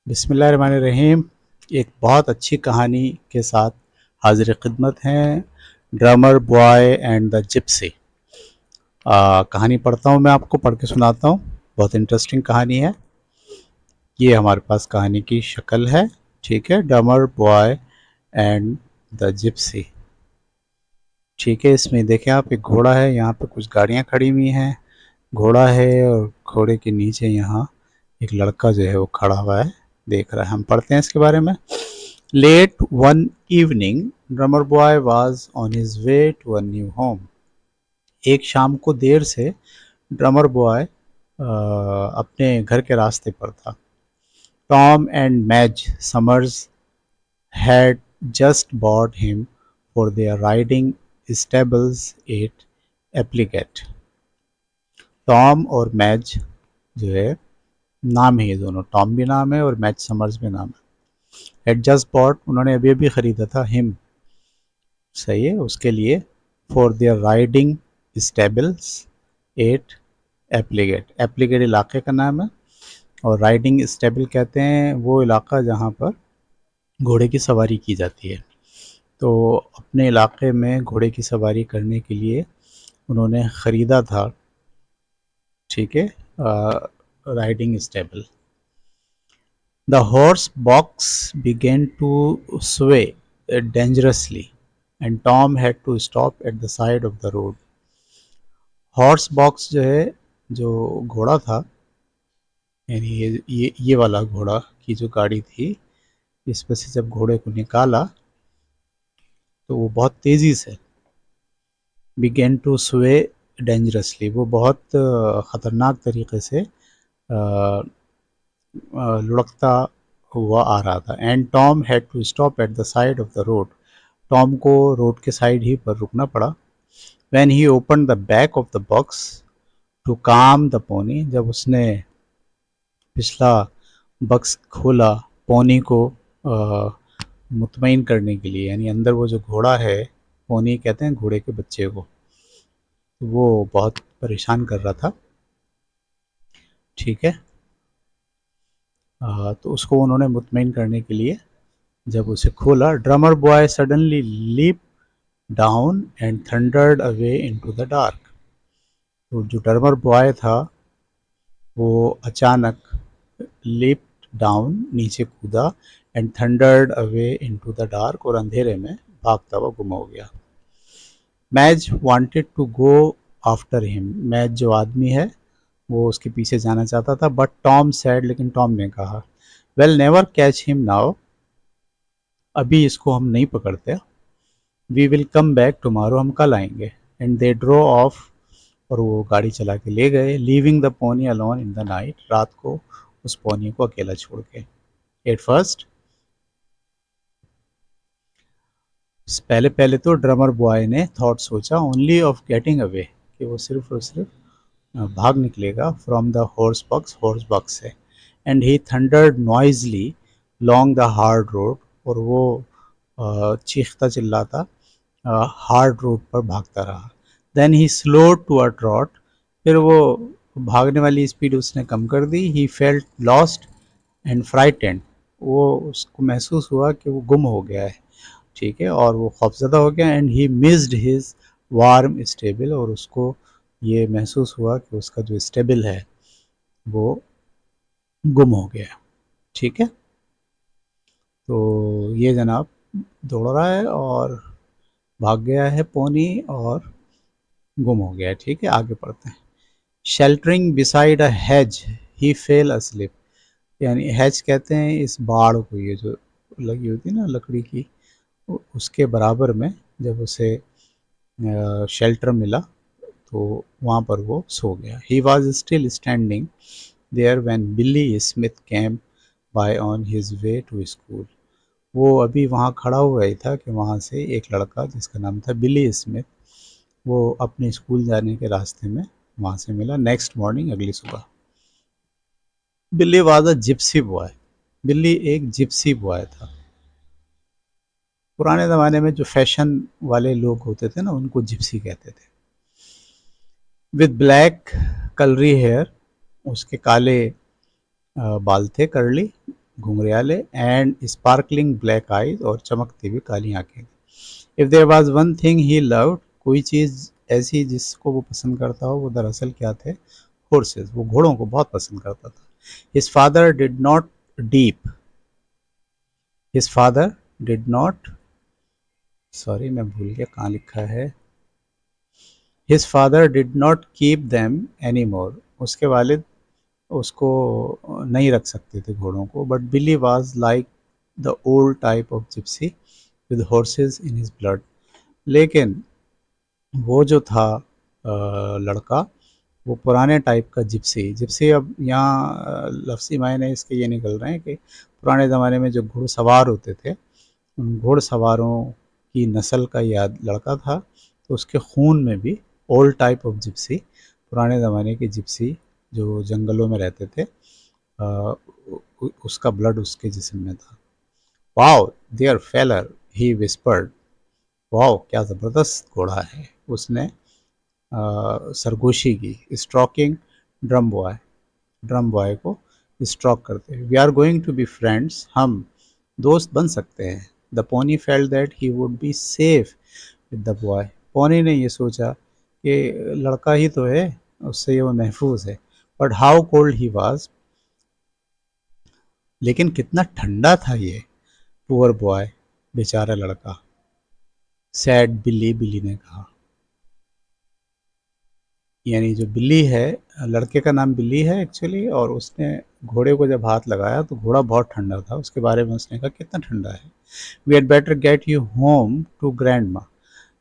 बिस्मिल्लाहिर्रहमानिर्रहीम। एक बहुत अच्छी कहानी के साथ हाजिर खिदमत हैं, drummer boy and the Gypsy. कहानी पढ़ता हूँ, मैं आपको पढ़ के सुनाता हूँ। बहुत इंटरेस्टिंग कहानी है। ये हमारे पास कहानी की शक्ल है, ठीक है। Drummer boy and the Gypsy, ठीक है। इसमें देखें आप, एक घोड़ा है, यहाँ पे कुछ गाड़ियाँ खड़ी हुई हैं, घोड़ा है और घोड़े के नीचे यहाँ एक लड़का जो है वो खड़ा हुआ है, देख रहा है। हम पढ़ते हैं इसके बारे में। Late one evening drummer boy was on his way to a new home. एक शाम को देर से ड्रमर बॉय अपने घर के रास्ते पर था। Tom and maize summers had just bought him for their riding stables at Applegate। Tom और मैज जो है, नाम है ये दोनों, टॉम भी नाम है और मैच समर्स भी नाम है। had just bought, उन्होंने अभी अभी खरीदा था, him सही है, उसके लिए, for their riding stables at Applegate। Applegate इलाके का नाम है और राइडिंग स्टेबल कहते हैं वो इलाका जहाँ पर घोड़े की सवारी की जाती है। तो अपने इलाके में घोड़े की सवारी करने के लिए उन्होंने ख़रीदा था, ठीक है, riding stable. The horse box began to sway dangerously and Tom had to stop at the side of the road। Horse box जो है, जो घोड़ा था, यानी ये वाला घोड़ा की जो गाड़ी थी, इस पर से जब घोड़े को निकाला तो वो बहुत तेज़ी से, बिगेन टू स्वे डेंजरसली, वो बहुत ख़तरनाक तरीके से लुढ़कता हुआ आ रहा था। And Tom had to stop at the side of the road. Tom को रोड के साइड ही पर रुकना पड़ा। When he open the back of the box to calm the pony, जब उसने पिछला बक्स खोला पोनी को मुतमईन करने के लिए, यानी अंदर वो जो घोड़ा है, पोनी कहते हैं घोड़े के बच्चे को, वो बहुत परेशान कर रहा था, ठीक है। तो उसको उन्होंने मुतमईन करने के लिए जब उसे खोला, drummer boy suddenly leap down and thundered away into the dark. तो जो ड्रमर बॉय था वो अचानक लीप डाउन, नीचे कूदा, and thundered away into the dark, और अंधेरे में भागता हुआ गुम हो गया। Madge wanted to go after him, Madge जो आदमी है वो उसके पीछे जाना चाहता था, बट टॉम सैड, लेकिन टॉम ने कहा, we'll never catch him now, अभी इसको हम नहीं पकड़ते, we will come back tomorrow, हम कल आएंगे। एंड दे ड्रो ऑफ, और वो गाड़ी चला के ले गए, leaving the pony alone in the night, रात को उस पोनी को अकेला छोड़ के। एट फर्स्ट, पहले पहले तो ड्रमर बॉय ने थॉट सोचा, ओनली ऑफ गेटिंग अवे, कि वो सिर्फ और सिर्फ भाग निकलेगा फ्रॉम द हॉर्स बॉक्स से। And he thundered noisily long the hard road, और वो चीखता चिल्लाता हार्ड रोड पर भागता रहा। Then he slow to a trot, फिर वो भागने वाली स्पीड उसने कम कर दी। He felt lost and frightened, वो उसको महसूस हुआ कि वो गुम हो गया है, ठीक है, और वो खौफजदा हो गया। And he missed his warm stable, और उसको ये महसूस हुआ कि उसका जो स्टेबल है वो गुम हो गया, ठीक है। तो ये जनाब दौड़ रहा है और भाग गया है पोनी और गुम हो गया है, ठीक है। आगे पढ़ते हैं। Sheltering beside a hedge he fell asleep, यानी हेज कहते हैं इस बाड़ को, ये जो लगी होती है ना लकड़ी की, उसके बराबर में जब उसे शेल्टर मिला तो वहाँ पर वो सो गया। He was still standing there when Billy Smith came by on his way to school, वो अभी वहाँ खड़ा हुआ ही था कि वहाँ से एक लड़का जिसका नाम था बिली स्मिथ, वो अपने स्कूल जाने के रास्ते में वहाँ से मिला। नेक्स्ट मॉर्निंग, अगली सुबह। बिल्ली वाज अ जिप्सी बॉय, बिल्ली एक जिप्सी बॉय था। पुराने ज़माने में जो फैशन वाले लोग होते थे ना, उनको जिप्सी कहते थे। विद ब्लैक कलरी हेयर, उसके काले बाल थे, करली, घुंघराले एंड स्पार्कलिंग ब्लैक आईज, और चमकती हुई काली आंखें। If there was one thing he loved, कोई चीज ऐसी जिसको वो पसंद करता हो, वो दरअसल क्या थे? हॉर्सेस, वो घोड़ों को बहुत पसंद करता था। His father did not deep his father did not sorry मैं भूल गया कहाँ लिखा है। His father did not keep them any more, उसके वालिद उसको नहीं रख सकते थे घोड़ों को। But Billy was like the old type of gypsy with horses in his blood, लेकिन वो जो था लड़का, वो पुराने टाइप का जिप्सी। जिप्सी अब यहाँ लफ्ज़ी मायने इसके ये निकल रहे हैं कि पुराने ज़माने में जो घुड़सवार होते थे, उन घुड़सवारों की नस्ल का ये लड़का था। तो उसके खून में भी ओल्ड टाइप ऑफ जिप्सी, पुराने ज़माने के जिप्सी जो जंगलों में रहते थे, उसका ब्लड उसके जिस्म में था। Wow there feller, he whispered. Wow क्या ज़बरदस्त घोड़ा है, उसने सरगोशी की। स्ट्रोकिंग ड्रम बॉय को स्ट्रोक करते हैं। We are going to be friends, हम दोस्त बन सकते हैं। The pony felt that he would be safe with the boy, pony ने ये सोचा कि लड़का ही तो है, उससे ये वो महफूज है। But how cold he was, लेकिन कितना ठंडा था ये। पुअर बॉय, बेचारा लड़का। सैड बिल्ली, बिल्ली ने कहा। यानी जो बिल्ली है, लड़के का नाम बिल्ली है एक्चुअली, और उसने घोड़े को जब हाथ लगाया तो घोड़ा बहुत ठंडा था। उसके बारे में उसने कहा कितना ठंडा है। We had better get you home to grandma,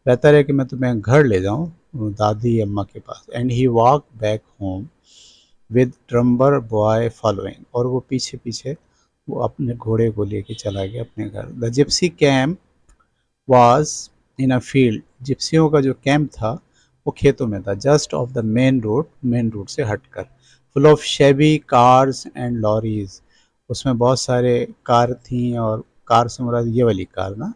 बेहतर है कि मैं तुम्हें घर ले जाऊँ दादी अम्मा के पास। And he walk back home with drummer boy following, और वो पीछे पीछे वो अपने घोड़े को लेके चला गया अपने घर। The gypsy camp was in a field, जिप्सियों का जो कैंप था वो खेतों में था। Just off the main road से हटकर। Full of shabby cars and lorries, उसमें बहुत सारे कार थी, और कार से मुराद ये वाली कार ना,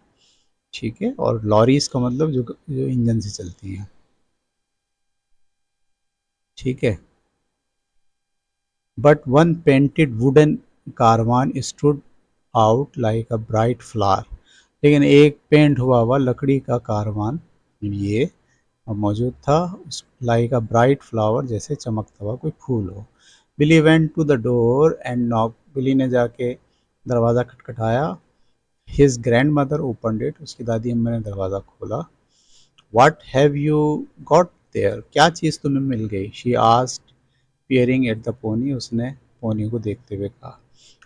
ठीक है, और लॉरीज का मतलब जो जो इंजन से चलती हैं, ठीक है। But one painted wooden caravan stood out like a bright flower, लेकिन एक पेंट हुआ हुआ लकड़ी का कारवान ये मौजूद था, लाइक अ ब्राइट फ्लावर, जैसे चमकता हुआ कोई फूल हो। Billy went to the door and knocked, Billy ने जाके दरवाज़ा खटखटाया। His grandmother opened it, उसकी दादी अम्मा ने दरवाज़ा खोला। What have you got there, क्या चीज़ तुम्हें मिल गई? She asked peering at the pony, उसने पोनी को देखते हुए कहा।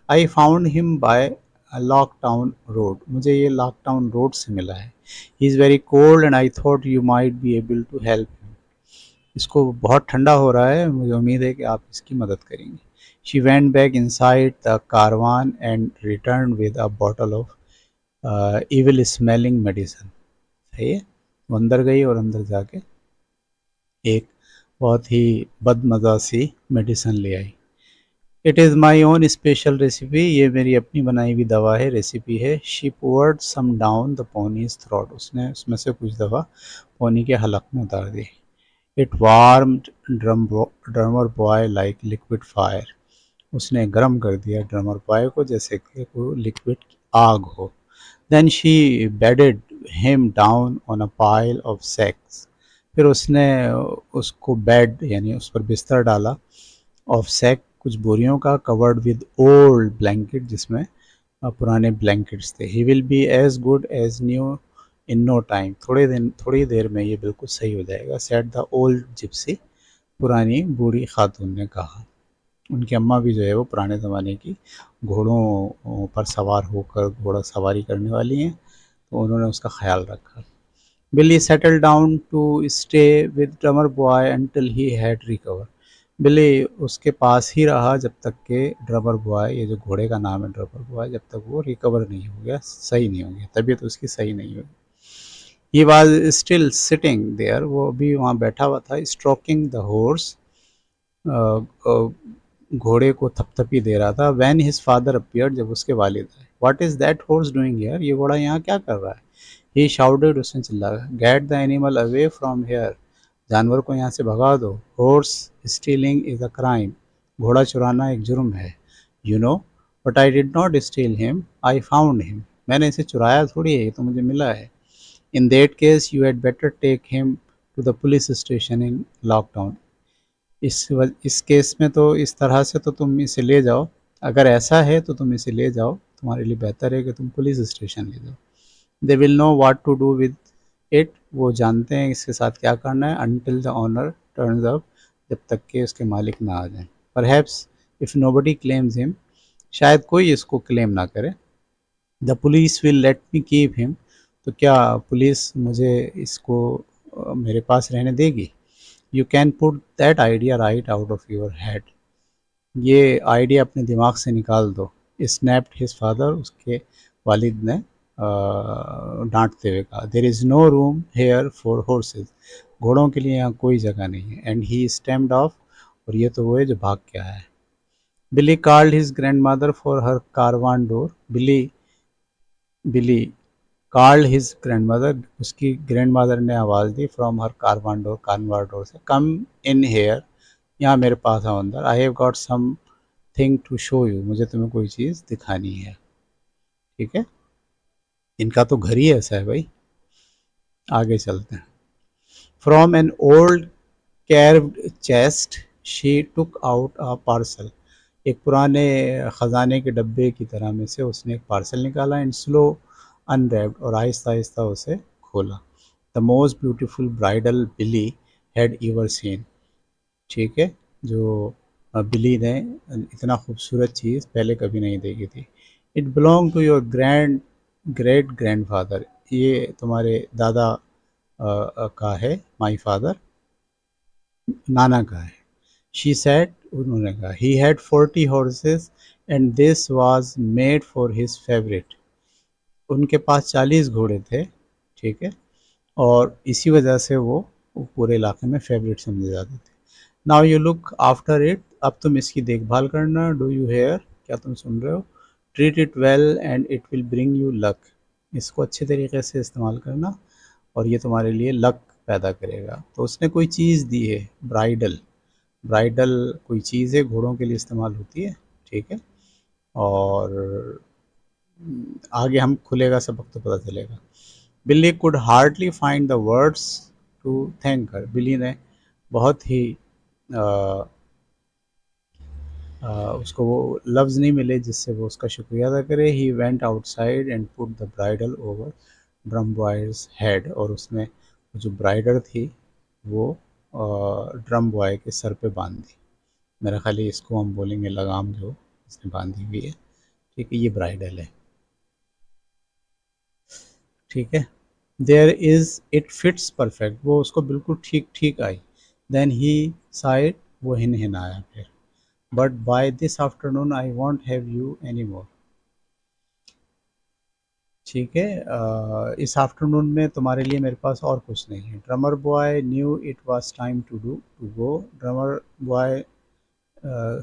I found him by Locktown road, मुझे ये लॉकटाउन रोड से मिला है। He is very cold and I thought you might be able to help him, इसको बहुत ठंडा हो रहा है, मुझे उम्मीद है कि आप इसकी मदद करेंगे। She went back inside the caravan and return with a bottle of evil smelling medicine. सही है, वो अंदर गई और अंदर जाके एक बहुत ही बदमज़ा सी मेडिसिन ले आई। It is my own special recipe, ये मेरी अपनी बनाई हुई दवा है, रेसिपी है। She poured some down the pony's throat, उसने उसमें से कुछ दवा पोनी के हलक में उतार दी। It warmed drummer boy like liquid fire, उसने गर्म कर दिया ड्रमर बॉय को जैसे कि वो लिक्विड आग हो। Then she bedded him down on a pile of sacks, फिर उसने उसको बेड यानी उस पर बिस्तर डाला, ऑफ सैक कुछ बोरियों का, कवर्ड विद ओल्ड ब्लैंकेट, जिसमें पुराने ब्लैंकेट्स थे। He will be as good as new in no time, थोड़ी देर में ये बिल्कुल सही हो जाएगा। सेड द ओल्ड जिप्सी, पुरानी बूढ़ी खातून ने कहा। उनकी अम्मा भी जो है वो पुराने ज़माने की घोड़ों पर सवार होकर घोड़ा सवारी करने वाली हैं, तो उन्होंने उसका ख्याल रखा। Billy settle down to stay with drummer boy until he had recover, Billy उसके पास ही रहा जब तक के ड्रमर बॉय, ये जो घोड़े का नाम है ड्रमर बॉय, जब तक वो रिकवर नहीं हो गया, सही नहीं हो गया, तबीयत उसकी सही नहीं हुई। He was still sitting there, वो अभी वहाँ बैठा हुआ था। स्ट्रोकिंग द हॉर्स, घोड़े को थपथपी दे रहा था। वैन हिज फादर अपीयर्ड, जब उसके वालिद आए। What is that horse doing here, ये घोड़ा यहाँ क्या कर रहा है? ही शाउटेड, उसने चिल्लाया। Get the animal away from here, जानवर को यहाँ से भगा दो। Horse stealing is a crime, घोड़ा चुराना एक जुर्म है। You know but I did not steel him, I found him. मैंने इसे चुराया थोड़ी है, ये तो मुझे मिला है। In that case you had better take him to the police station in lockdown. इस केस में तो इस तरह से तो तुम इसे ले जाओ, अगर ऐसा है तो तुम इसे ले जाओ, तुम्हारे लिए बेहतर है कि तुम पुलिस स्टेशन ले जाओ। They will know what to do with it, वो जानते हैं इसके साथ क्या करना है। Until the owner turns up, जब तक कि उसके मालिक ना आ जाएं। Perhaps if nobody claims him, शायद कोई इसको क्लेम ना करे। The police will let me keep him, तो क्या पुलिस मुझे इसको मेरे पास रहने देगी। You can put that idea right out of your head, ये आइडिया अपने दिमाग से निकाल दो। स्नैप्ड हिज फादर, उसके वालिद ने डांटते हुए कहा। There is no room here for horses, घोड़ों के लिए यहाँ कोई जगह नहीं है। एंड ही स्टेम्ड ऑफ, और ये तो वो है जो भाग के आया है। Billy called his grandmother for her caravan door, Billy Billy called his grandmother, उसकी ग्रैंड मदर ने आवाज़ दी from her caravan door, caravan door से, कम इन हेयर, यहाँ मेरे पास आओ अंदर। I have got something to show you, मुझे तुम्हें कोई चीज़ दिखानी है। ठीक है, इनका तो घर ही ऐसा है भाई। आगे चलते हैं। From an old carved chest she took out a parcel, एक पुराने ख़जाने के डब्बे की तरह में से उसने एक पार्सल निकाला। एंड स्लो अनरैप्ड, और आहिस्ता आहिस्ता उसे खोला। The most beautiful bridle Billy had ever seen, ठीक है, जो बिली ने इतना खूबसूरत चीज़ पहले कभी नहीं देखी थी। It belong to your great grandfather, ये तुम्हारे दादा का है, माई फादर, नाना का है। शी सेड, उन्होंने कहा। He had 40 horses and this was made for his favourite, उनके पास 40 घोड़े थे, ठीक है, और इसी वजह से वो पूरे इलाके में फेवरेट समझे जाते थे। Now you look after it, अब तुम इसकी देखभाल करना। डू यू हेयर, क्या तुम सुन रहे हो। Treat it well and it will bring you luck, इसको अच्छे तरीके से इस्तेमाल करना और ये तुम्हारे लिए लक पैदा करेगा। तो उसने कोई चीज़ दी है, ब्राइडल, ब्राइडल कोई चीज़ है, घोड़ों के लिए इस्तेमाल होती है, ठीक है। और आगे हम खुलेगा सबक तो पता चलेगा। Billy could hardly find the words to thank her, Billy ने बहुत ही आ, उसको वो लफ्ज़ नहीं मिले जिससे वो उसका शुक्रिया अदा करे। He went outside and put the bridal over drum boys head, और उसने जो ब्राइडल थी वो ड्रम बॉय के सर पे बांध दी। मेरा ख्याल है इसको हम बोलेंगे लगाम, जो इसने बांधी हुई है, ठीक है, ये ब्राइडल है, ठीक है। There is it fits perfect, वो उसको बिल्कुल ठीक ठीक आई। देन ही साइड, वो हिनहिनाया फिर। But by this afternoon I want have you any more, ठीक है, इस आफ्टरनून में तुम्हारे लिए मेरे पास और कुछ नहीं है। Drummer boy knew it was time to go, drummer boy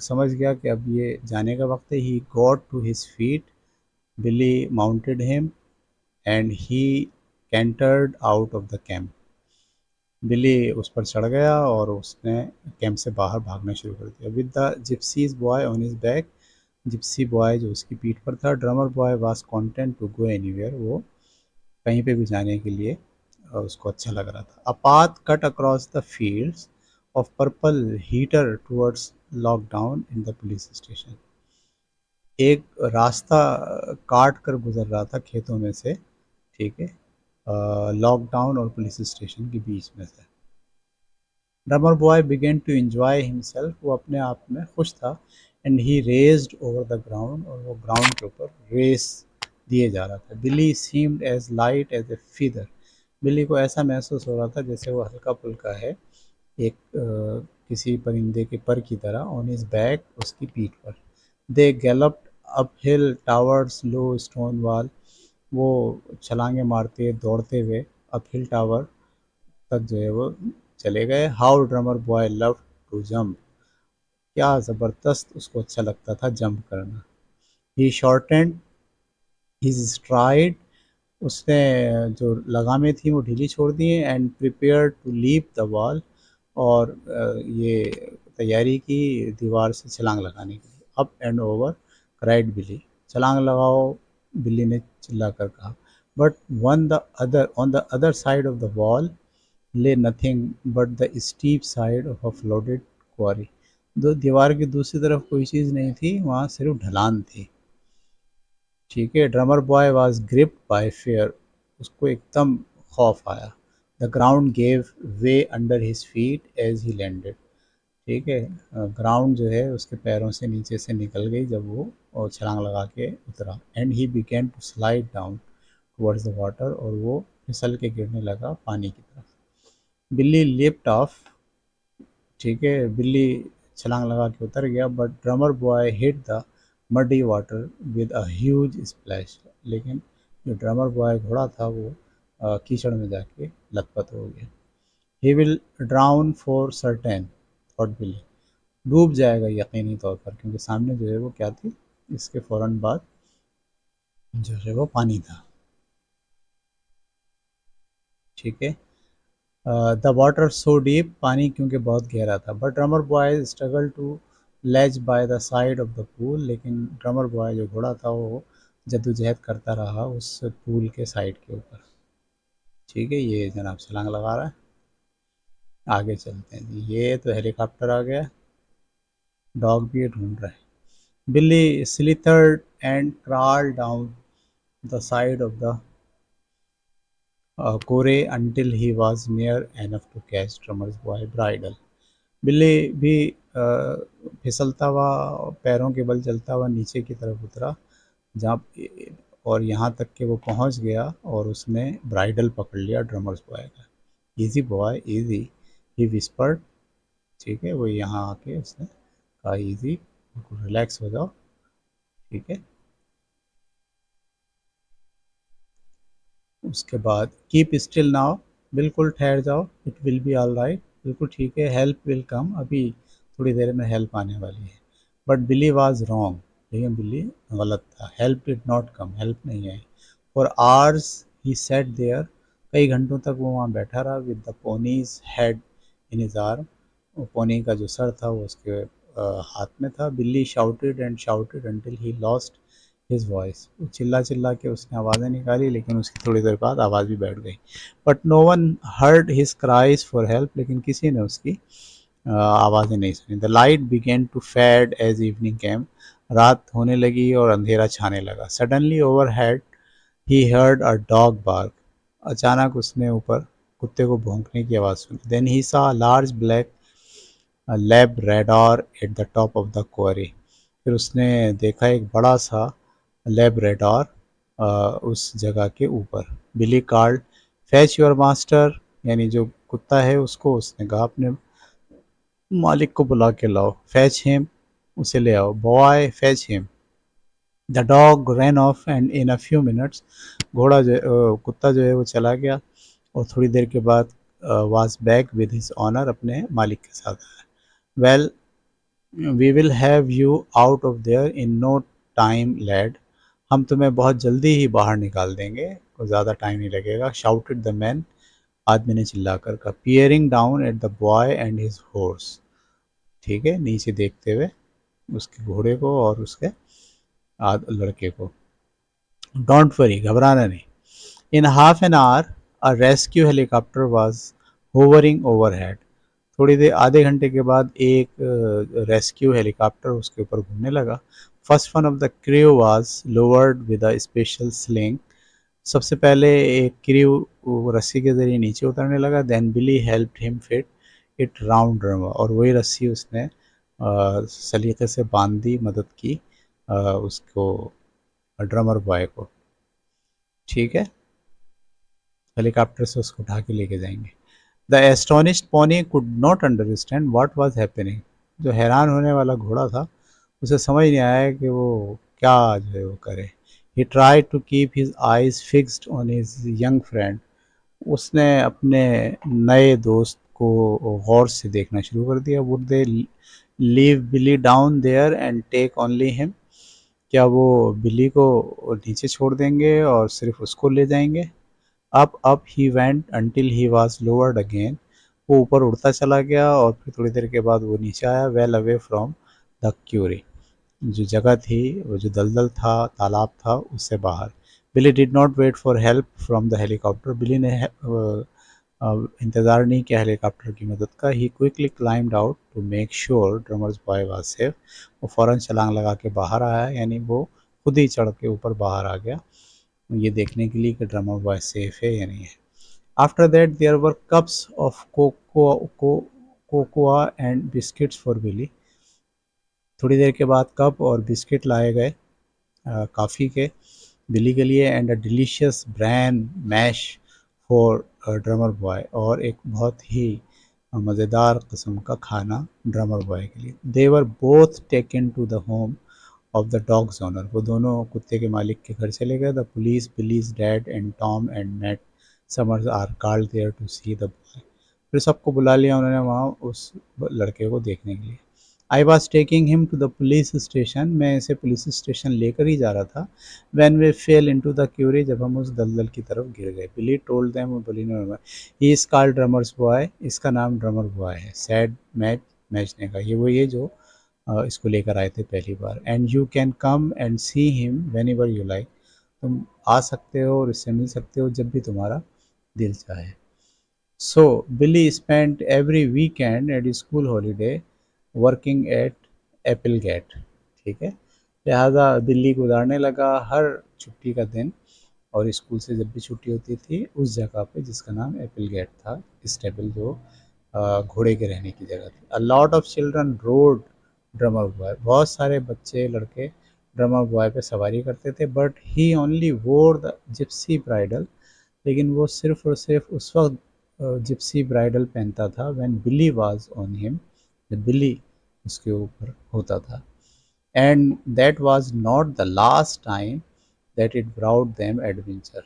समझ गया कि अब ये जाने का वक्त है। He got to his feet, Billy mounted him and he cantered out of the camp, Billy उस पर चढ़ गया और उसने कैंप से बाहर भागना शुरू कर दिया। With the gypsies boy on his back, gypsy boy जो उसकी पीठ पर था। Drummer boy was content to go anywhere, वो कहीं पे भी जाने के लिए उसको अच्छा लग रहा था। A path cut across the fields of purple heater towards lockdown in the police station, एक रास्ता काट कर गुजर रहा था खेतों में से, ठीक है, लॉकडाउन और पुलिस स्टेशन के बीच में से। Drummer boy began to enjoy himself, वो अपने आप में खुश था। And he raced over the ground, और वो ग्राउंड के ऊपर रेस दिए जा रहा था। Billy seemed as light as a feather, Billy को ऐसा महसूस हो रहा था जैसे वो हल्का फुल्का है, एक किसी परिंदे के पर की तरह। ऑन हिज बैक, उसकी पीठ पर। दे गैलप्ड अप हिल टावर्स लो स्टोन वॉल, वो छलांगे मारते दौड़ते हुए अप हिल टावर तक जो है वो चले गए। How drummer boy love to jump, क्या ज़बरदस्त उसको अच्छा लगता था जंप करना। ही शॉर्टेंड हिज स्ट्राइड, उसने जो लगामें थी वो ढीली छोड़ दी and prepare to leap the wall, और ये तैयारी की दीवार से छलांग लगाने के लिए। Up and over cried Billy, छलांग लगाओ, बिल्ली ने चिल्ला कर कहा। But on the other on the other side of the wall lay nothing but the steep side of a flooded quarry. दो दीवार की दूसरी तरफ कोई चीज़ नहीं थी, वहाँ सिर्फ ढलान थी। ठीक है। Drummer boy was gripped by fear, उसको एकदम खौफ आया। The ground gave way under his feet as he landed. ठीक है। ग्राउंड जो है उसके पैरों से नीचे से निकल गई जब वो और छलांग लगा के उतरा। And he began to slide down towards the water, और वो फिसल के गिरने लगा पानी की तरफ। बिल्ली लिफ्ट ऑफ। ठीक है, बिल्ली छलांग लगा के उतर गया। But Drummer boy hit the muddy water with a huge splash. लेकिन जो ड्रमर बॉय घोड़ा था वो कीचड़ में जाके लथपथ हो गया। He will drown for certain, thought बिल्ली, डूब जाएगा यकीनी तौर पर, क्योंकि सामने जो है वो क्या थी, इसके फ़ौरन बाद जो है वो पानी था। ठीक है। द वाटर सो डीप, पानी क्योंकि बहुत गहरा था। But Drummer Boy struggle to ledge by the side of the pool, लेकिन ड्रमर बॉय जो घोड़ा था वो जद्दोजहद करता रहा उस पूल के साइड के ऊपर। ठीक है, ये जनाब छलांग लगा रहा है। आगे चलते हैं जी। ये तो हेलीकॉप्टर आ गया, डॉग भी ढूंढ रहा है। Billy slithered and crawled down the side of the quarry until he was near enough to catch drummer's boy bridle। बिल्ली भी फिसलता हुआ, पैरों के बल चलता हुआ नीचे की तरफ उतरा, जहाँ और यहाँ तक कि वो पहुँच गया और उसने ब्राइडल पकड़ लिया ड्रमर्स बॉय का। इजी बॉय इजी, ही विस्पर्ड। ठीक है, वो यहाँ आके उसने कहा इजी, रिलैक्स हो जाओ। ठीक है। उसके बाद कीप स्टिल नाउ, बिल्कुल ठहर जाओ, it will be all right, बिल्कुल ठीक है, हेल्प विल कम, अभी थोड़ी देर में हेल्प आने वाली है। बट बिली वाज रॉन्ग, लेकिन बिल्ली गलत था। Help did not come, help नहीं आई। For hours he sat there, कई घंटों तक वो वहाँ बैठा रहा। With the pony's head in his arm, pony का जो सर था वो उसके हाथ में था। बिल्ली shouted and shouted until he lost his voice, चिल्ला चिल्ला के उसने आवाज़ें निकाली, लेकिन उसकी थोड़ी देर बाद आवाज़ भी बैठ गई। But no one heard his cries for help, लेकिन किसी ने उसकी आवाज़ें नहीं सुनी। The light began to fade as evening came, रात होने लगी और अंधेरा छाने लगा। Suddenly overhead he heard a dog bark, अचानक उसने ऊपर कुत्ते को भौंकने की आवाज़ सुनी। Then he saw large black labrador at the top of the quarry, फिर उसने देखा एक बड़ा सा लैब रेडॉर उस जगह के ऊपर। बिली कार्ड फैच योर मास्टर, यानी जो कुत्ता है उसको उसने कहा अपने मालिक को बुला के लाओ। फैच हिम, उसे ले आओ। Boy fetch him. The dog ran off and in a few minutes, घोड़ा जो कुत्ता जो है वो चला गया और थोड़ी देर के बाद was back with his owner, अपने मालिक के साथ आया। Well we will have you out of there in no time lad, हम तुम्हें बहुत जल्दी ही बाहर निकाल देंगे, कोई ज़्यादा टाइम नहीं लगेगा। शाउटेड द मैन, आदमी ने चिल्लाकर कहा। Peering down at the boy and his horse, ठीक है, नीचे देखते हुए उसके घोड़े को और उसके लड़के को। डोंट वरी, घबराना नहीं। In half an hour a rescue helicopter was hovering overhead, थोड़ी देर आधे घंटे के बाद एक रेस्क्यू हेलीकॉप्टर उसके ऊपर घूमने लगा। First one of the crew was lowered with a special sling, सबसे पहले एक क्रू रस्सी के जरिए नीचे उतरने लगा। Then Billy helped him fit it round Drummer, और वही रस्सी उसने सलीके से बांध दी, मदद की उसको, ड्रमर बॉय को। ठीक है, हेलीकॉप्टर से उसको उठा के लेके जाएंगे। The astonished pony could not understand what was happening, जो हैरान होने वाला घोड़ा था उसे समझ नहीं आया कि वो क्या जो है वो करे। He tried to keep his eyes fixed on his young friend, उसने अपने नए दोस्त को गौर से देखना शुरू कर दिया। Would they leave Billy down there and take only him, क्या वो बिली को नीचे छोड़ देंगे और सिर्फ उसको ले जाएंगे। Up he went until he was lowered again, वो ऊपर उड़ता चला गया और फिर थोड़ी देर के बाद वो नीचे आया। Well away from the quarry, जो जगह थी, वो जो दलदल था, तालाब था, उससे बाहर। Billy did not wait for help from the helicopter. Billy ने इंतज़ार नहीं किया हेलीकॉप्टर की मदद का। He quickly climbed out to make sure drummer's boy was safe. वो फ़ौरन छलांग लगा के बाहर आया, यानी वो खुद ही चढ़ के ऊपर बाहर आ गया, ये देखने के लिए कि ड्रमर बॉय सेफ है या नहीं है। After that there were cups of cocoa and biscuits for Billy. थोड़ी देर के बाद कप और बिस्किट लाए गए काफ़ी के बिली के लिए, and a delicious bran mash for Drummer Boy, और एक बहुत ही मज़ेदार किस्म का खाना ड्रमर बॉय के लिए। They were both taken to the home of the dog's owner. वो दोनों कुत्ते के मालिक के घर चले गए। The police, Billy's dad and Tom and Matt Summers are called there to see the boy. फिर सबको बुला लिया उन्होंने वहाँ उस लड़के को देखने के लिए। I was taking him to the police station. मैं इसे पुलिस स्टेशन लेकर ही जा रहा था। When we fell into the quarry, जब हम उस दलदल की तरफ गिर गए। बिली टोल्ड देम, बिली ने, he is called drummers boy, इसका नाम ड्रमर बॉय है। सैड मैच, मैच ने कहा, ये वो ये जो इसको लेकर आए थे पहली बार। And you can come and see him whenever you like. तुम आ सकते हो और इससे मिल सकते हो जब भी तुम्हारा दिल चाहे। So Billy spent every weekend at school holiday working at Apple Gate. ठीक है, लिहाजा दिल्ली गुजारने लगा हर छुट्टी का दिन, और स्कूल से जब भी छुट्टी होती थी उस जगह पे जिसका नाम एप्पल गेट था, स्टेबल जो घोड़े के रहने की जगह थी। A lot of children road drummer boy, बहुत सारे बच्चे लड़के ड्रमर बॉय पे सवारी करते थे। बट ही ओनली वोर द जिप्सी ब्राइडल, लेकिन वो सिर्फ और सिर्फ उस वक्त जिप्सी ब्राइडल पहनता था when Billy was on him, जब बिली उसके ऊपर होता था। And that was not the last time that it brought them adventure.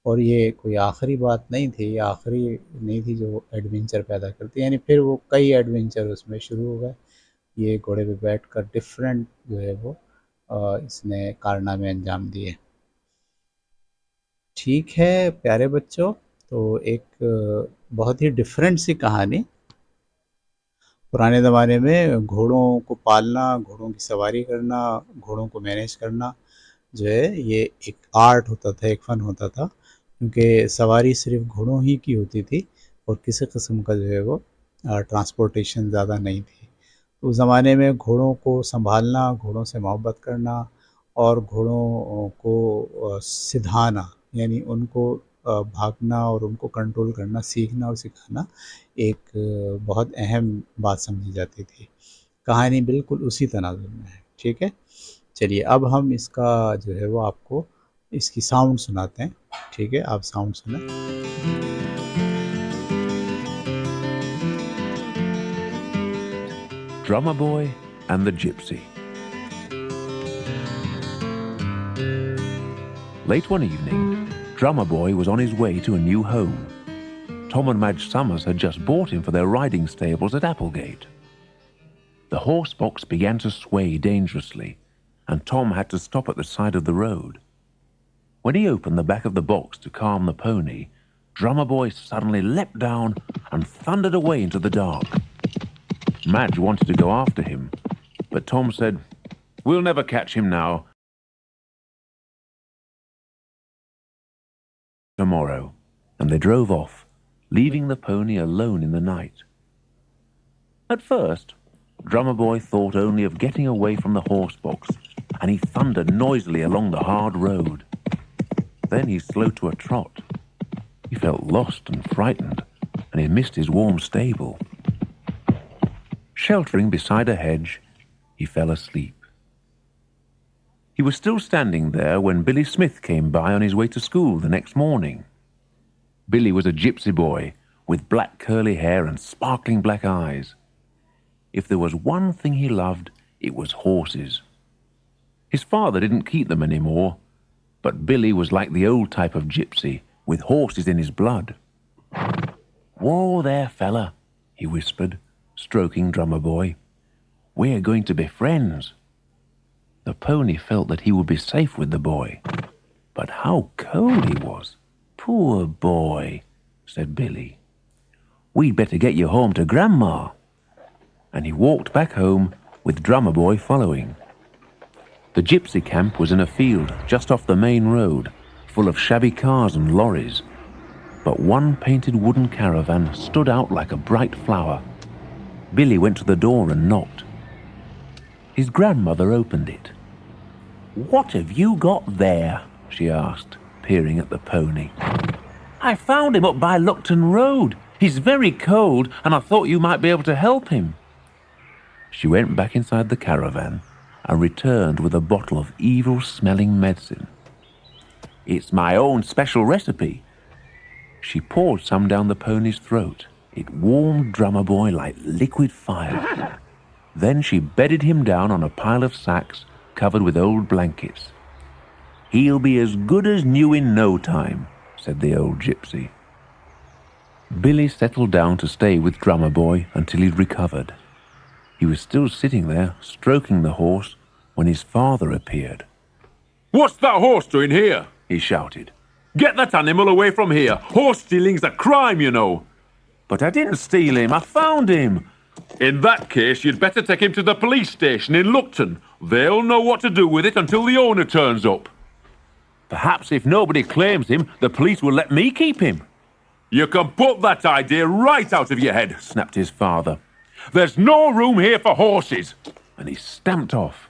और ये कोई आखिरी बात नहीं थी, आखिरी नहीं थी जो एडवेंचर पैदा करती, यानी फिर वो कई एडवेंचर उसमें शुरू हो गए। ये घोड़े पे बैठकर डिफरेंट जो है वो इसने कारनामे अंजाम दिए। ठीक है प्यारे बच्चों, तो एक बहुत ही डिफरेंट सी कहानी। पुराने ज़माने में घोड़ों को पालना, घोड़ों की सवारी करना, घोड़ों को मैनेज करना जो है ये एक आर्ट होता था, एक फ़न होता था, क्योंकि सवारी सिर्फ घोड़ों ही की होती थी और किसी किस्म का जो है वो ट्रांसपोर्टेशन ज़्यादा नहीं थी। तो उस ज़माने में घोड़ों को संभालना, घोड़ों से मोहब्बत करना और घोड़ों को सिधाना, यानी उनको भागना और उनको कंट्रोल करना सीखना और सिखाना एक बहुत अहम बात समझी जाती थी। कहानी बिल्कुल उसी तनाज़ुर में है। ठीक है, चलिए अब हम इसका जो है वो आपको इसकी साउंड सुनाते हैं। ठीक है, आप साउंड सुनें। Drummer Boy and the Gypsy. Late one evening, Drummer Boy was on his way to a new home. Tom and Madge Summers had just bought him for their riding stables at Applegate. The horse box began to sway dangerously, and Tom had to stop at the side of the road. When he opened the back of the box to calm the pony, Drummer Boy suddenly leapt down and thundered away into the dark. Madge wanted to go after him, but Tom said, "We'll never catch him now. Tomorrow," and they drove off, leaving the pony alone in the night. At first, Drummer Boy thought only of getting away from the horse box, and he thundered noisily along the hard road. Then he slowed to a trot. He felt lost and frightened, and he missed his warm stable. Sheltering beside a hedge, he fell asleep. He was still standing there when Billy Smith came by on his way to school the next morning. Billy was a gypsy boy with black curly hair and sparkling black eyes. If there was one thing he loved, it was horses. His father didn't keep them anymore, but Billy was like the old type of gypsy, with horses in his blood. "Whoa there, fella," he whispered, stroking Drummer Boy. "We're going to be friends." The pony felt that he would be safe with the boy. But how cold he was. "Poor boy," said Billy. "We'd better get you home to Grandma." And he walked back home with Drummer Boy following. The gypsy camp was in a field just off the main road, full of shabby cars and lorries. But one painted wooden caravan stood out like a bright flower. Billy went to the door and knocked. His grandmother opened it. "What have you got there?" she asked, peering at the pony. "I found him up by Luckton Road. He's very cold, and I thought you might be able to help him." She went back inside the caravan and returned with a bottle of evil-smelling medicine. "It's my own special recipe." She poured some down the pony's throat. It warmed Drummer Boy like liquid fire. Then she bedded him down on a pile of sacks covered with old blankets. "He'll be as good as new in no time," said the old gypsy. Billy settled down to stay with Drummer Boy until he'd recovered. He was still sitting there, stroking the horse, when his father appeared. "What's that horse doing here?" He shouted. "Get that animal away from here. Horse stealing's a crime, you know." "But I didn't steal him. I found him." "In that case, you'd better take him to the police station in Luckton. They'll know what to do with it until the owner turns up." "Perhaps if nobody claims him, the police will let me keep him." "You can put that idea right out of your head," Snapped his father, "There's no room here for horses." and he stamped off.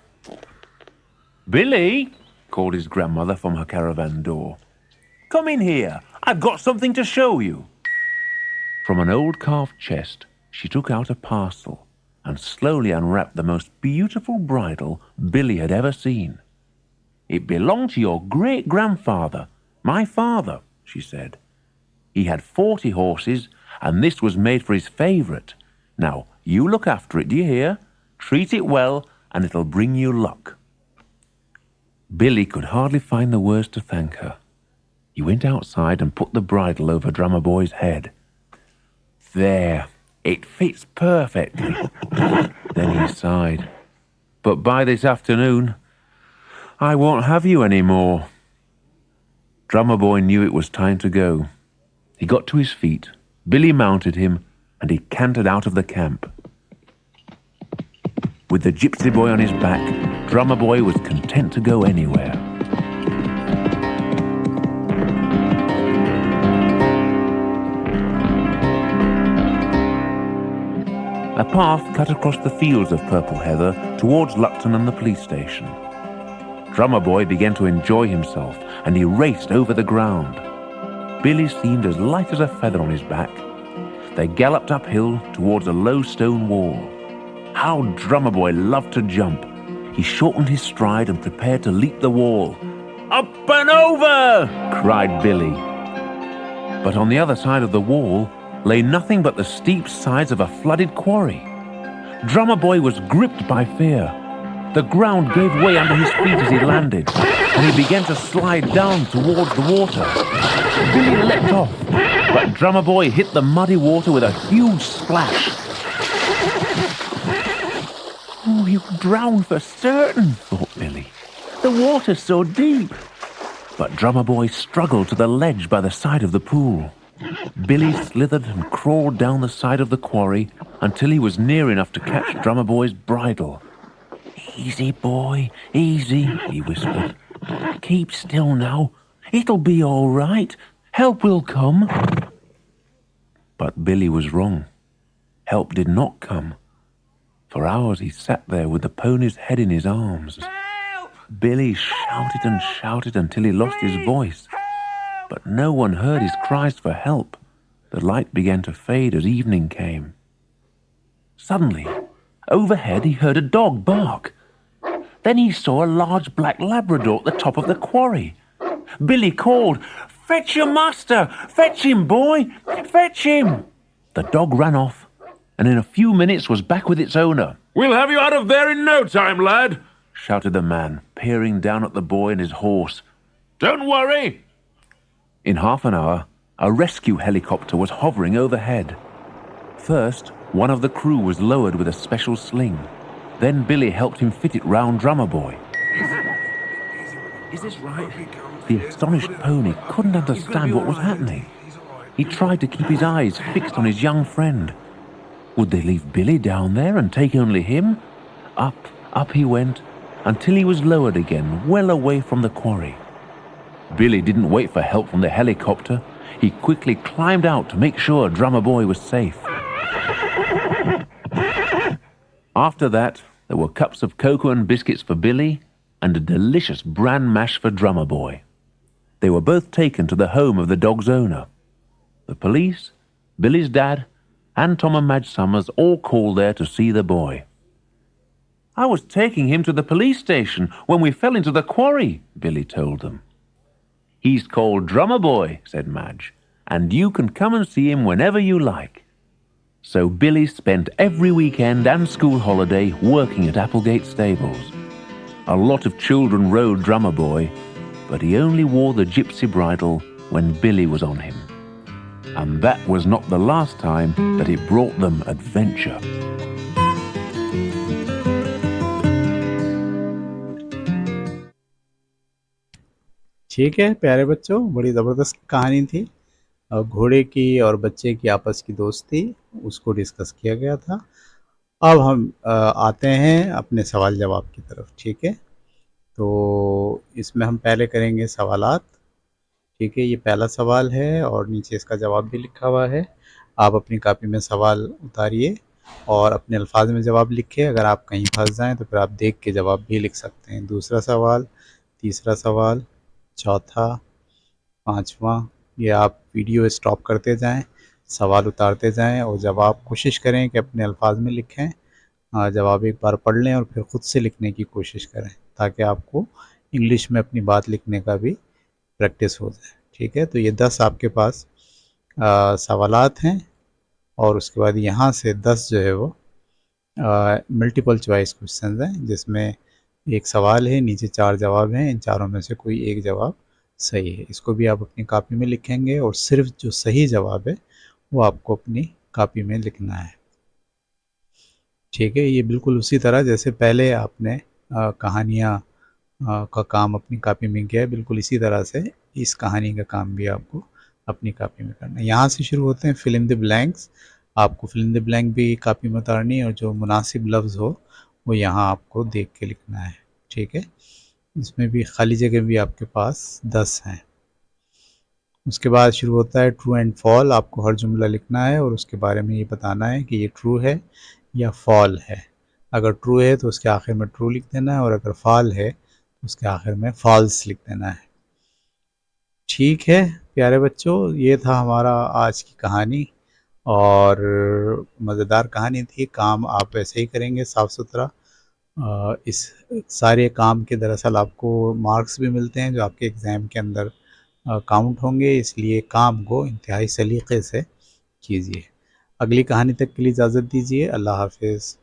"Billy," called his grandmother from her caravan door. "Come in here. I've got something to show you." From an old carved chest, she took out a parcel and slowly unwrapped the most beautiful bridle Billy had ever seen. "It belonged to your great-grandfather, my father," she said. "He had 40 horses, and this was made for his favorite. Now, you look after it, do you hear? Treat it well, and it'll bring you luck." Billy could hardly find the words to thank her. He went outside and put the bridle over Drummer Boy's head. "There, it fits perfectly." Then he sighed. "But by this afternoon, I won't have you any more." Drummer Boy knew it was time to go. He got to his feet, Billy mounted him, and he cantered out of the camp. With the gypsy boy on his back, Drummer Boy was content to go anywhere. A path cut across the fields of purple heather towards Luckton and the police station. Drummer Boy began to enjoy himself, and he raced over the ground. Billy seemed as light as a feather on his back. They galloped uphill towards a low stone wall. How Drummer Boy loved to jump! He shortened his stride and prepared to leap the wall. "Up and over!" cried Billy. But on the other side of the wall lay nothing but the steep sides of a flooded quarry. Drummer Boy was gripped by fear. The ground gave way under his feet as he landed, and he began to slide down towards the water. Billy leapt off, but Drummer Boy hit the muddy water with a huge splash. "Oh, he'll drown for certain," thought Billy. "The water's so deep." But Drummer Boy struggled to the ledge by the side of the pool. Billy slithered and crawled down the side of the quarry until he was near enough to catch Drummer Boy's bridle. "Easy, boy, easy," he whispered. "Keep still now. It'll be all right. Help will come." But Billy was wrong. Help did not come. For hours he sat there with the pony's head in his arms. Help! Billy shouted and shouted until he lost his voice. But no one heard his cries for help. The light began to fade as evening came. Suddenly, overhead he heard a dog bark. Then he saw a large black Labrador at the top of the quarry. Billy called, "Fetch your master! Fetch him, boy! Fetch him!" The dog ran off, and in a few minutes was back with its owner. "We'll have you out of there in no time, lad," shouted the man, peering down at the boy and his horse. "Don't worry." In half an hour, a rescue helicopter was hovering overhead. First, one of the crew was lowered with a special sling. Then Billy helped him fit it round Drummer Boy. "Is this right?" The astonished pony couldn't understand what was happening. He tried to keep his eyes fixed on his young friend. Would they leave Billy down there and take only him? Up he went, until he was lowered again, well away from the quarry. Billy didn't wait for help from the helicopter. He quickly climbed out to make sure Drummer Boy was safe. After that, there were cups of cocoa and biscuits for Billy and a delicious bran mash for Drummer Boy. They were both taken to the home of the dog's owner. The police, Billy's dad, and Tom and Madge Summers all called there to see the boy. "I was taking him to the police station when we fell into the quarry," Billy told them. "He's called Drummer Boy," said Madge, "and you can come and see him whenever you like." So Billy spent every weekend and school holiday working at Applegate Stables. A lot of children rode Drummer Boy, but he only wore the gypsy bridle when Billy was on him. And that was not the last time that it brought them adventure. ठीक है प्यारे बच्चों, बड़ी ज़बरदस्त कहानी थी। घोड़े की और बच्चे की आपस की दोस्ती, उसको डिस्कस किया गया था। अब हम आते हैं अपने सवाल जवाब की तरफ। ठीक है, तो इसमें हम पहले करेंगे सवालात। ठीक है, ये पहला सवाल है और नीचे इसका जवाब भी लिखा हुआ है। आप अपनी कॉपी में सवाल उतारिए और अपने अल्फाज में जवाब लिखिए। अगर आप कहीं फंस जाएं तो फिर आप देख के जवाब भी लिख सकते हैं। दूसरा सवाल, तीसरा सवाल, चौथा, पांचवा, ये आप वीडियो स्टॉप करते जाएं, सवाल उतारते जाएं और जवाब कोशिश करें कि अपने अल्फाज में लिखें। जवाब एक बार पढ़ लें और फिर ख़ुद से लिखने की कोशिश करें, ताकि आपको इंग्लिश में अपनी बात लिखने का भी प्रैक्टिस हो जाए। ठीक है, तो ये 10 आपके पास सवालात हैं और उसके बाद यहाँ से 10 जो है वो मल्टीपल चॉइस क्वेश्चंस हैं, जिसमें एक सवाल है, नीचे 4 जवाब हैं। इन चारों में से कोई एक जवाब सही है। इसको भी आप अपनी कॉपी में लिखेंगे और सिर्फ जो सही जवाब है वो आपको अपनी कॉपी में लिखना है। ठीक है, ये बिल्कुल उसी तरह जैसे पहले आपने कहानियाँ का काम अपनी कॉपी में किया है, बिल्कुल इसी तरह से इस कहानी का काम भी आपको अपनी कॉपी में करना है। यहाँ से शुरू होते हैं फिल इन द ब्लैंक्स। आपको फिल इन द ब्लैंक भी कॉपी में उतारनी है और जो मुनासिब लफ्ज़ हो वो यहाँ आपको देख के लिखना है। ठीक है, इसमें भी खाली जगह भी आपके पास 10 हैं। उसके बाद शुरू होता है ट्रू एंड फॉल। आपको हर जुमला लिखना है और उसके बारे में ये बताना है कि ये ट्रू है या फॉल है। अगर ट्रू है तो उसके आखिर में ट्रू लिख देना है और अगर फॉल है तो उसके आखिर में फॉल्स लिख देना है। ठीक है प्यारे बच्चों, ये था हमारा आज की कहानी और मज़ेदार कहानी थी। काम आप वैसे ही करेंगे साफ़ सुथरा। इस सारे काम के दरअसल आपको मार्क्स भी मिलते हैं जो आपके एग्ज़ाम के अंदर काउंट होंगे, इसलिए काम को इंतहाई सलीक़े से कीजिए। अगली कहानी तक के लिए इजाज़त दीजिए। अल्लाह हाफ़िज़।